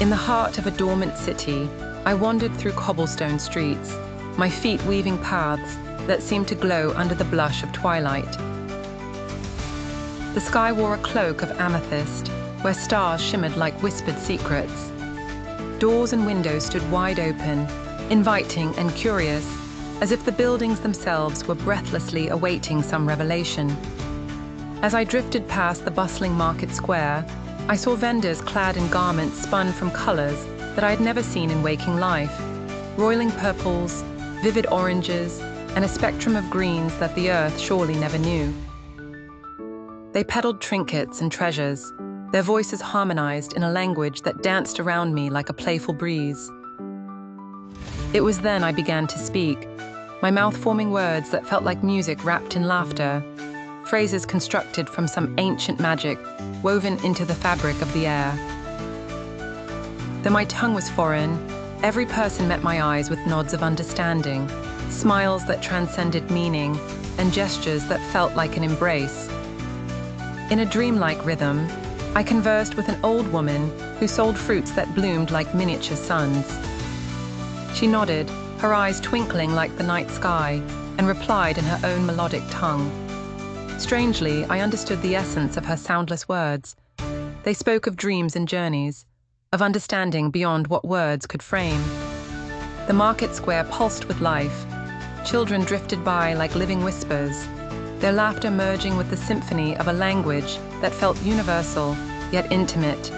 In the heart of a dormant city, I wandered through cobblestone streets, my feet weaving paths that seemed to glow under the blush of twilight. The sky wore a cloak of amethyst, where stars shimmered like whispered secrets. Doors and windows stood wide open, inviting and curious, as if the buildings themselves were breathlessly awaiting some revelation. As I drifted past the bustling market square, I saw vendors clad in garments spun from colors that I had never seen in waking life, roiling purples, vivid oranges, and a spectrum of greens that the earth surely never knew. They peddled trinkets and treasures, their voices harmonized in a language that danced around me like a playful breeze. It was then I began to speak, my mouth forming words that felt like music wrapped in laughter, phrases constructed from some ancient magic woven into the fabric of the air. Though my tongue was foreign, every person met my eyes with nods of understanding, smiles that transcended meaning, and gestures that felt like an embrace. In a dreamlike rhythm, I conversed with an old woman who sold fruits that bloomed like miniature suns. She nodded, her eyes twinkling like the night sky, and replied in her own melodic tongue. Strangely, I understood the essence of her soundless words. They spoke of dreams and journeys, of understanding beyond what words could frame. The market square pulsed with life. Children drifted by like living whispers, their laughter merging with the symphony of a language that felt universal, yet intimate.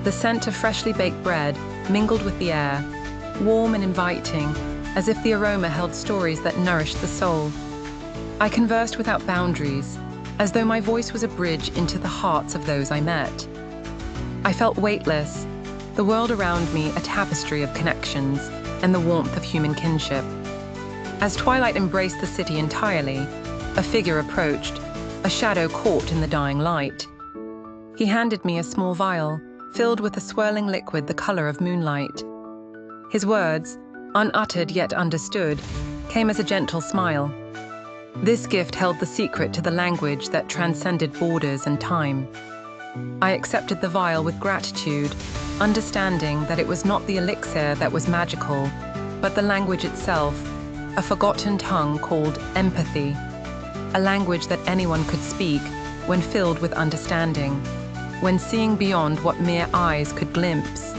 The scent of freshly baked bread mingled with the air, warm and inviting, as if the aroma held stories that nourished the soul. I conversed without boundaries, as though my voice was a bridge into the hearts of those I met. I felt weightless, the world around me a tapestry of connections and the warmth of human kinship. As twilight embraced the city entirely, a figure approached, a shadow caught in the dying light. He handed me a small vial, filled with a swirling liquid the color of moonlight. His words, unuttered yet understood, came as a gentle smile. This gift held the secret to the language that transcended borders and time. I accepted the vial with gratitude, understanding that it was not the elixir that was magical, but the language itself, a forgotten tongue called empathy, a language that anyone could speak when filled with understanding, when seeing beyond what mere eyes could glimpse.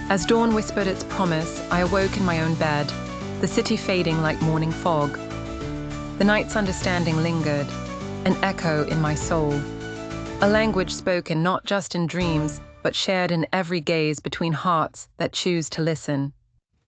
As dawn whispered its promise, I awoke in my own bed, the city fading like morning fog. The night's understanding lingered, an echo in my soul, a language spoken not just in dreams, but shared in every gaze between hearts that choose to listen.